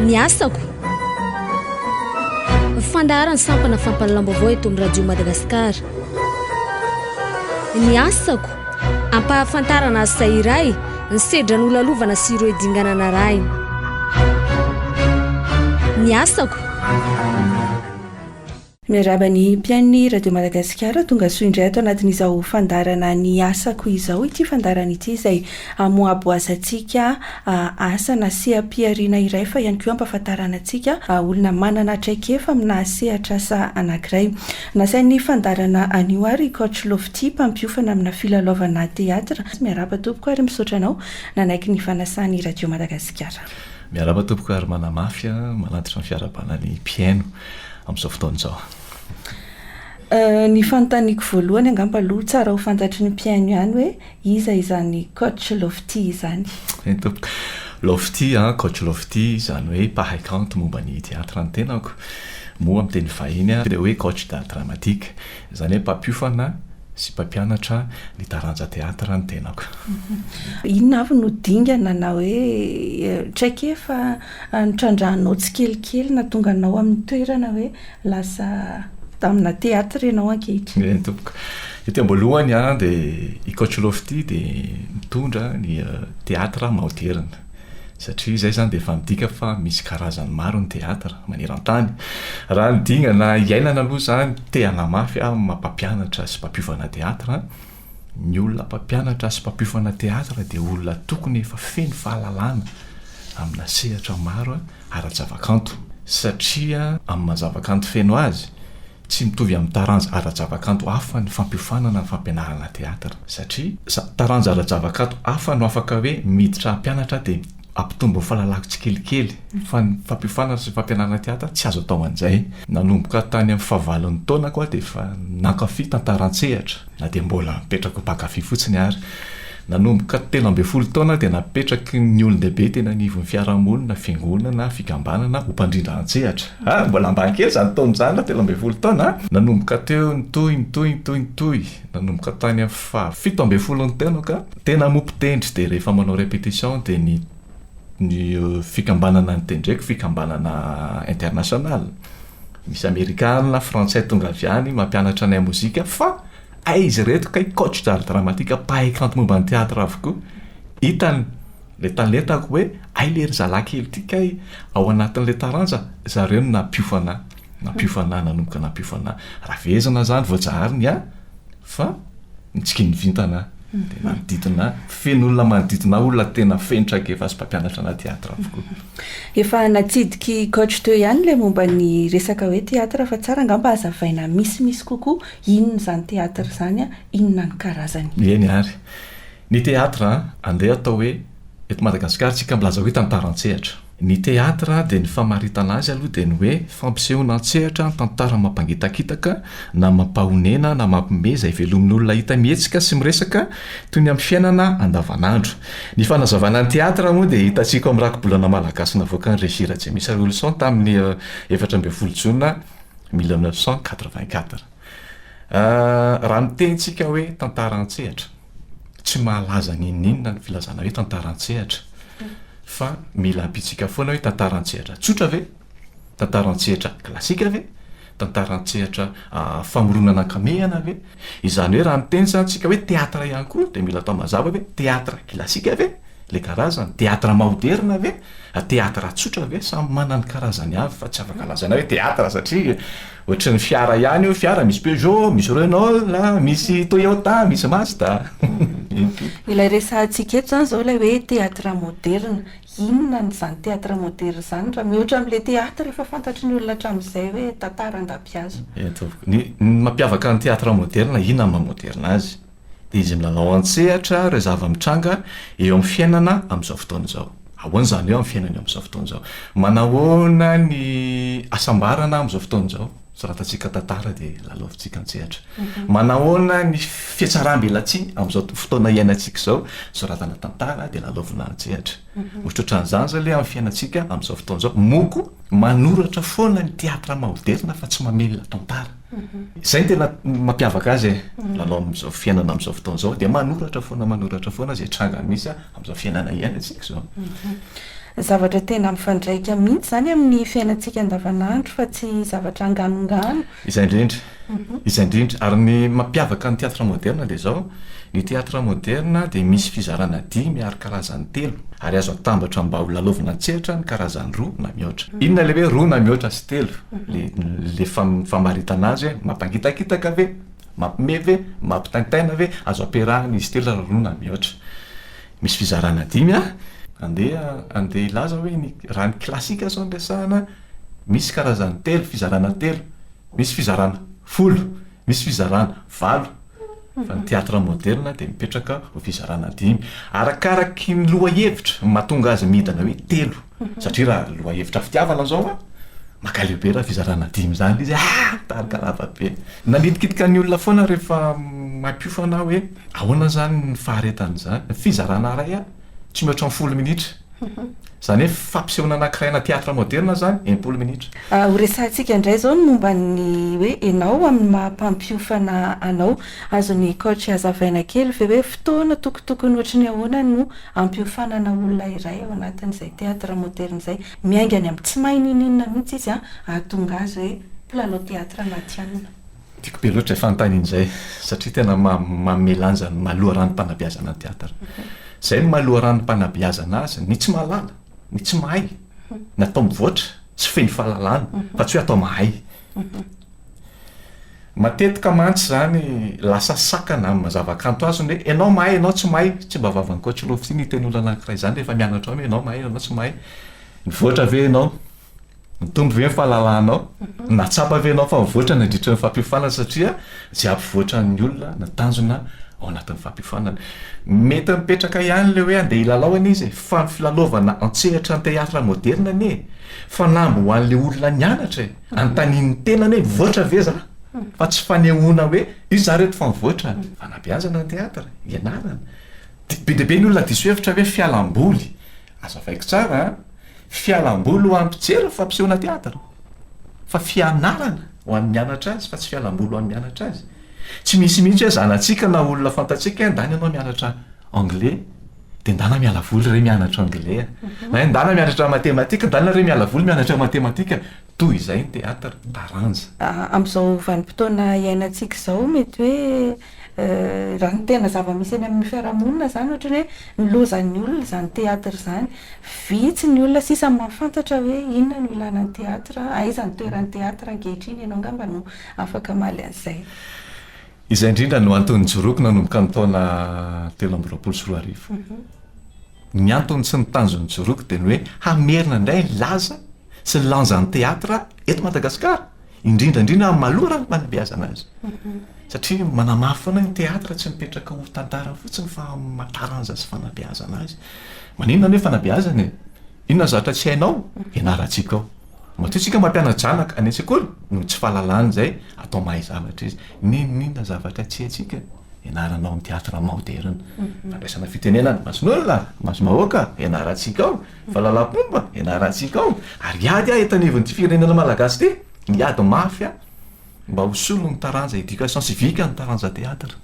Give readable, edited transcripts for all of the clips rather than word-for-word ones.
Ny asako fandaharana sampana fampalalam-baovao eto amin'ny Radio Madagasikara. Ny asako ampahafantarana azy izay iray ny sedra ny olalovana sy ireo dinganana ray. Ny asako miaraba ny mpiainy Radio Madagasikara tonga soindray ato anatin'izao fandarana ny asako izao. Ity fandarana ity izay amoaboazatsika asa na seha-piariana iray fa ihany koa ampahafantarana antsika olona manana traikefa amina sehatra asa anankiray. Nasain'ny fandarana anio ary coach Lofty mpampiofana amina filalaovana teatra. Miaraba tompoko ary misaotra anao nanaiky ny fanasany Radio Madagasikara. Miaraba tompoko ary manamafia manatitra ny fiarabana ny mpiaino amin'izao fotoan'izao. Ny fanontaniako voalohany angamba aloha tsara ho fantatry ny mpiaino ihany hoe iza izany coach Lofty izany. Lofty coach Lofty izany hoe mpahaikanto momba ny teatra ny tenako. Moa amin'ny teny vahiny dia hoe coach d'art dramatique, izany hoe mpampiofana sy mpampianatra ny taranja teatra ny tenako. Inona avy no dingana na hoe traikefa nitrandrahanao tsikelikely na tonga anao amin'ny toerana hoe lasa amina teatra ianao ankehitriny. Ity amboalohany dia i coach Lofty dia mitondra ny teatra moderne, satria izay zany dia efa midika fa misy karazany maro ny teatra maneran-tany. Raha ny dingana iainana aloha zany tehana mafy mampampianatra sy mpampiofana teatra. Ny olona mpampianatra sy mpampiofana teatra dia olona tokony efa feno fahalalana amina sehatra maro ara-javakanto, satria amin'ny zavakanto feno azy tsy mitovy amin'ny taranja ara-javakanto hafa ny fampiofanana ny fampianarana teatra, satria taranja ara-javakanto hafa no afaka hoe miditra mpianatra dia ampitombo fahalalako tsikelikely, fa ny fampiofanana sy fampianarana teatra tsy azo atao an'izay. Nanomboka tany amin'ny fahavalon'ny taona koa dia efa nankafy tantaran-tsehatra, na dia mbola mipetraka mpankafy fotsiny ary. Nanomboka 13 taona dia napetraky ny olon-dehibe tena nivon'ny fiarahamonina, fiangonana na fikambanana ho mpandrindra an-tsehatra. Mbola ambany kely zany taona zany 13 taona. Nanomboka teo nitoy. Nanomboka tany amin'ny 17 taona ka tena mompitendry dia rehefa manao répétition dia ny fikambanana nitendreko fikambanana international. Misy Amerikana, Frantsay tonga avy any mampianatra anay mozika fa izy reto kay coach d'art dramatique mpahaikanto momba ny teatra avokoa. Hitany le taletako hoe le ry zalakely ity kay ao anatin'le taranja zareo no nampiofana nanomboka nampiofana ravezana zany voajahariny fa nitsika ny vintana dia manodidina feno olona manodidina olona tena fentrakefa sy mpampianatra na teatra avokoa. Efa natsidiky coach teo ihany le momba ny resaka hoe teatra fa tsara angamba hazavaina misy kokoa inona zany teatra zany inona ny karazany. Eny ary ny teatra andeha atao hoe eto Madagasikara tsika milaza hoe tantaran-tsehatra. Ny teatra dia ny famaritana azy aloha dia ny hoe fampisehoana an-tsehatra tantara mampangitakitaka na mampahonena na mampime izay velomin'ny olona hita mihetsika sy miresaka toy ny amin'ny fiainana andavanandro. Ny fanazavana ny teatra moa dia hitantsika amin'ny rakobolana malagasy navoaka ny Régie Radiomisy Révolution tamin'ny 14 Jona 1984. Raha mitentsika hoe tantara an-tsehatra tsy mahalaza ninona ny filazana hoe tantara an-tsehatra, fa mila ampitsika foana hoe tantara an-tsehatra tsotra ve, tantara an-tsehatra klasika ve, tantara an-tsehatra famoronana kamehana ve. Izany hoe raha miteny tsika hoe teatra ihany koa dia mila atao mazava hoe teatra klasika ve, le karazany, teatra moderne ve, teatra tsotra ve, samy manana karazany avy fa tsy afaka lazana hoe teatra satria ohatry ny fiara ihany io, fiara misy Peugeot, misy Renault, misy Toyota, misy Mazda. Ilay resantsika eto zany zao ilay hoe teatra moderne. Inona n'izany teatra moderne zany raha mihoatra amin'ilay teatra efa fantatry ny olona hatramin'izay hoe tantara an-dapiazo. Ny mampiavaka ny teatra moderne inona ny maha-moderne azy dia izy milalao an-tsehatra ireo zava-mitranga eo amin'ny fiainana amin'izao fotoana izao. Ahoana zany eo amin'ny fiainana amin'izao fotoana izao, manahoana ny asambarana amin'izao fotoana izao. Soratantsika tantara dia lalaovintsika an-tsehatra. Manahoana ny fiatsaram-belatsia amin'izao fotoana iainantsika izao, soratana tantara dia lalaovina an-tsehatra. Ohatrohatran'izany zao le amin'ny fiainantsika amin'izao fotoana izao, moko manoratra foana ny teatra moderne fa tsy mamelona tantara. Izay tena mampiavaka azy lalao amin'izao fiainana amin'izao fotoana izao dia manoratra foana izay tranga misy amin'izao fiainana iainantsika izao. zavatra tena mifandraika mihitsy zany amin'ny fiainantsika andavanandro fa tsy zavatra anganongano. Izay indrindra ary ny mampiavaka ny teatra moderna dia zao ny teatra moderna dia misy fizarana 10 miary karazany 3 ary azo atambatra mba ho lalovina an-tsehatra ny karazany 2 na mihoatra. Inona le hoe 2 na mihoatra sy 3 le famaritana azy hoe mampangitakitaka ve, mampime ve, mampitaintaina ve, azo ampiarahana izy 3 raha 2 na mihoatra. Misy fizarana 10 andeha ilaza hoe raha ny klasika zao ndresahana misy karazany 3 fizarana 3, misy fizarana 10, misy fizarana 8. Fa ny teatra moderna dia mipetraka ho fizarana 10 arakaraky ny lohahevitra mahatonga azy midana hoe 3 satria raha lohahevitra fitiavana zao makalehibe raha fizarana 10 zany izy tarika lavabe. Nanitikitika ny olona foana rehefa mampiofana hoe ahoana zany ny faharetan'izany fizarana ray tsy mihoatra ny 10 minitra zany hoe fampisehoana anankiray na teatra moderna zany 10 minitra. Ho resantsika indray zao ny momba ny hoe ianao amin'ny mampampiofana anao azony coach hazavaina kely ve hoe fotoana tokotokony ohatry ny ahoana no ampiofanana olona iray ao anatin'izay teatra moderna izay miaingany amin'ny tsy mahininina mihitsy izy ahatonga azy hoe mpilalao teatra anaty anona. Tiako be loatra fanontaniana izay satria tena mamelanja ny maloha ranom-panabeazana ny teatra. Zay no maloha ranom-panabeazana azy ny tsy mahalala, ny tsy mahay, natao mivoatra, tsy feny fahalalana, fa tsy hoe atao mahay. Matetika mantsy zany lasa sakana amin'ny zava-kanto azy hoe ianao mahay, ianao tsy mahay, tsy mba vavan'ny coach lofty ny teny olona anankiray zany rehefa mianatra hoe ianao mahay, ianao tsy mahay. Mivoatra ve ianao? Mitombo ve ny fahalalanao? Natsapa ve ianao fa mivoatra nandritra ny fampiofanana satria zay ampivoatra ny olona natanjona ao anatin'ny fampiofanana. Mety mipetraka ihany le hoe andeha hilalaoana izy fa ny filalovana an-tsehatra ny teatra moderna ne fa nambo ho an'le olona nianatra anontaniany tenany hoe mivoatra ve za fa tsy fanehoana hoe izy za reto fa mivoatra fanabeazana ny teatra ianarana. Be dia be ny olona diso hevitra hoe fialamboly. Azo avaiko tsara fialamboly ho ampijery fampisehoana teatra fa fianarana ho an'ny mianatra azy fa tsy fialamboly ho an'ny mianatra azy. Tsy misy mihitsy hoe zanantsika na olona fantatsika endany ianao mianatra anglais dia ndana miala voly re mianatra anglais na ndana mianatra matematika ndana re miala voly mianatra matematika toy izay ny teatra taranja. Amin'izao vanim-potoana iainantsika izao mety hoe raha ny tena zava-misy eny amin'ny fiarahamonina zany ohatra hoe nilozan'ny olona zany teatra zany vitsy ny olona sisa mahafantatra hoe inona no ilana ny teatra, aiza ny toeran'ny teatra ankehitriny ianao ngamba no afaka maly an'izay. Izay indrindra no antony joroky nanomboka ny taona 2024. Ny antony sy ny tanjon'ny joroky dia ny hoe hamerina indray laza sy ny lanjan'ny teatra eto Madagasikara indrindra amin'ny maloha ranom-panabeazana azy. Satria manamafy foana ny teatra tsy mipetraka ho tantara fotsiny fa mataranja sy fanabeazana azy. Maninona ny hoe fanabeazana inona zavatra tsy hainao ianarantsika ao. Matitsika mampiana-janaka any an-tsekoly no tsy fahalalana zay atao mahay zavatra izy. Ninona zavatra tsy haintsika ianaranao amin'ny teatra moderna. Fandraisana fitenenana mason'olona, maso mahoaka ianarantsika ao, fahalalam-pomba ianarantsika ao. Ary iady entanivon'ny firenena malagasy ty, iady mafy mba ho solo ny taranja éducation civique ny taranja teatra.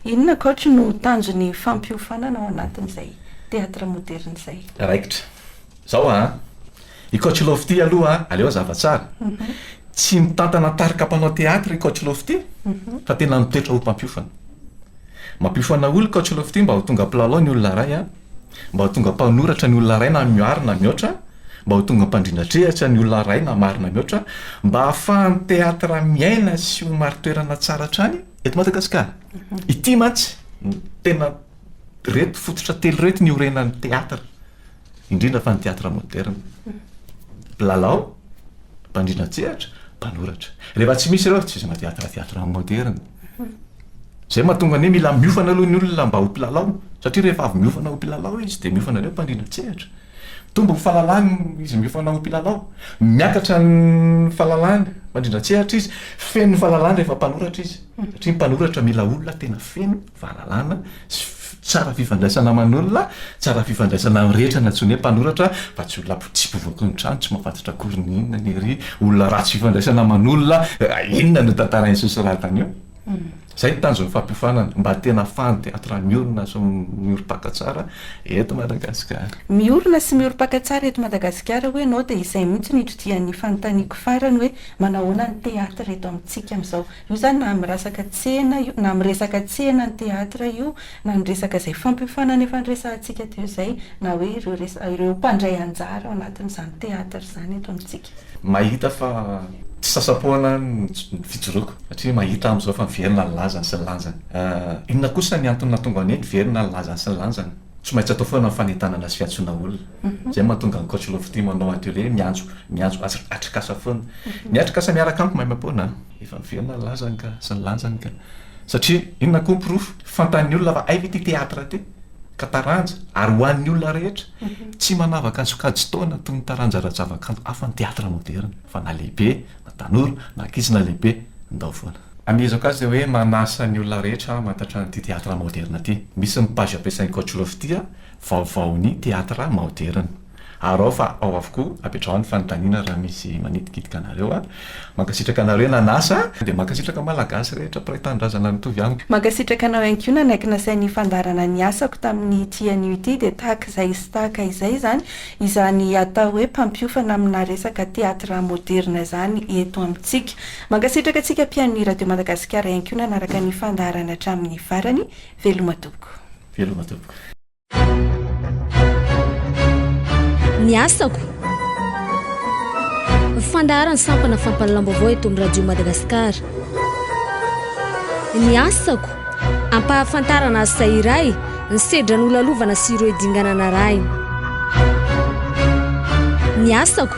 Inona coach no tanjon'ny fampiofanana ao anatin'izay teatra moderna izay? Raikitra. Zao i coach lofty aloha aleo zava-tsara. Tsy mitantana tarika mpanao teatra i coach lofty fa tena mitoetra ho mpampiofana. Mampiofana olo coach lofty mba ho tonga mpilalao ny olona ray mba ho tonga mpanoratra ny olona ray na mioary na mihoatra, mba ho tonga mpandrindratrehatra ny olona ray na maro na mihoatra, mba ahafahan'ny teatra miaina sy ho mari-toerana tsara hatrany eto Madagasikara. Ity mantsy tena reto fototra telo reto ny orenan'ny teatra indrindra fa ny teatra moderna. Mpilalao, mpandrindratsehatra, mpanoratra. Rehefa tsy misy ireo tsy izy teatra moderna. Zay mahatonga ny mila miofana aloha ny olona mba ho mpilalao satria rehefa avy miofana ho mpilalao izy dia miofana ireo mpandrindratsehatra. Tombo ny fahalalany izy miofana ho mpilalao. Miakatra ny fahalalany mpandrindratsehatra izy, feno ny fahalalany rehefa mpanoratra izy. Satria mpanoratra mila olona tena feno fahalalana tsara fifandraisana aman'olona, tsara fifandraisana amin'ny rehetra na tsy hoe mpanoratra fa tsy olona tsy mpivoaka ny trano, tsy mahafantatra akory ny inona ny ry olona ratsy fifandraisana aman'olona inona no tantarainy sosoratany eo. zay ny tanjony fampifanana mba tena fany teatra miorona so mioro-paka tsara eto Madagasikara. Miorona sy mioro-paka tsara eto Madagasikara hoe anao dia izay mihitsy nitodian'ny fanontaniako farany hoe manahoana ny teatra eto amintsika amin'izao. Io zany na miresaka tsena io, na miresaka tsena ny teatra io, na miresaka izay fampifanana efa niresantsika teo izay, na hoe ireo mpandray anjara ao anatin'izany teatra izany eto amintsika. Mahita fa tsy sasapoana ny fijoroako satria mahita amin'izao fa miverina ny lazany sy ny lanjany. Inona kosa ny antony nahatonga ny miverina ny lazany sy ny lanjany? Tsy maintsy atao foana ny fanentanana sy fiantsoana olona. Zay mahatonga ny coach lofty manao atelier miantso atrikasa foana. Ny atrikasa miaraka amiko mahay mampona efa miverina ny lazany ka sy ny lanjany ka. Satria inona koa proof fantan'ny olona fa ay ty teatra ty ka taranja ary ho an'ny olona rehetra tsy manavaka ny sokajy taona toy ny taranja ara-javakanto hafa ny teatra moderna fa na lehibe na tanora na ankizy na lehibe ndao foana. Amezako azy hoe manasa ny olona rehetra mahantatra ny teatra moderna ty. Misy ny page ampiasain'ny coach lofty vaovaon'ny teatra moderna. Ary fa ao avokoa apetraho ny fanontaniana raha misy manitikitika anareo mankasitraka anareo nanasa dia mankasitraka malagasy rehetra praitandrazana nitovy amiko. Mankasitraka anao ihany koa nanaiky sain'ny fandarana ny asako tamin'ny tian'io ity dia tahaka izay sy tahaka izay zany izany atao hoe mpampiofana amina resaka teatra moderna zany eto amintsika. Mankasitraka antsika mpian'ny Radio Madagasikara ihany koa nanaraka ny fandarana hatramin'ny farany. Veloma tompoko. Veloma tompoko. Ny asako fandaharana sampana fampalalambavao eto amin'ny Radio Madagasikara. Ny asako ampahafantarana asa iray ny sedra ny olalovana sy ireo dinganana ray. Ny asako